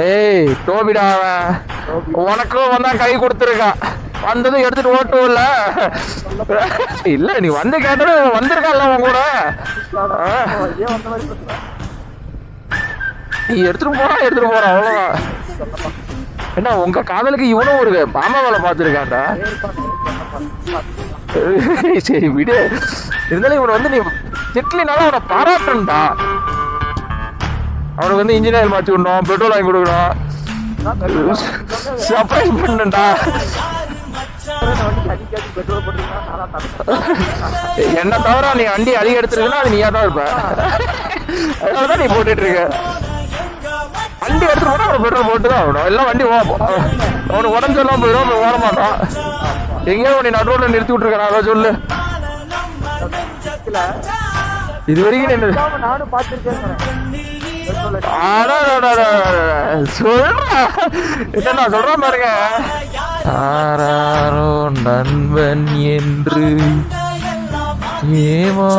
ஏய் டோபிடா உனக்கும் வந்தா கை கொடுத்துருக்கான் வந்ததும் எடுத்துட்டு ஓட்டும் இல்ல இல்ல நீ வந்து கேட்டது வந்திருக்கான்ல உன் கூட நீ எடுத்துட்டு போறான் அவ்வளவுதான் என்ன உங்க காதலுக்கு இவனும் ஒரு பாமா வேலை பார்த்துருக்கான்டா சரி விடு இருந்தாலும் இவனை வந்து நீ திட்டலினாலும் அவனை பாராட்டணும்டா அவனுக்கு வந்து இன்ஜினியர் மாற்றி விடணும் பெட்ரோல் வாங்கி கொடுக்கணும் சர்ப்ரைஸ் பண்ணண்டா என்ன தவிர நீ வண்டி அதிகம் எடுத்துருக்குன்னா அது நீயா தான் இருப்ப அதனாலதான் நீ போட்டுட்டு இருக்க வண்டி எடுத்துட்டு போனா அவன் பெட்ரோல் போட்டு தான் ஆகணும் எல்லாம் வண்டி அவனுக்கு உடம்பு எல்லாம் போயிடும் ஓட மாட்டான் எங்கேயோ நீ நடுவில் நிறுத்தி விட்டுருக்கான் அதை சொல்லு இது வரைக்கும் நானும் பார்த்துருக்கேன் சொல்றேன் பாருங்க நண்பன் என்று ஏமா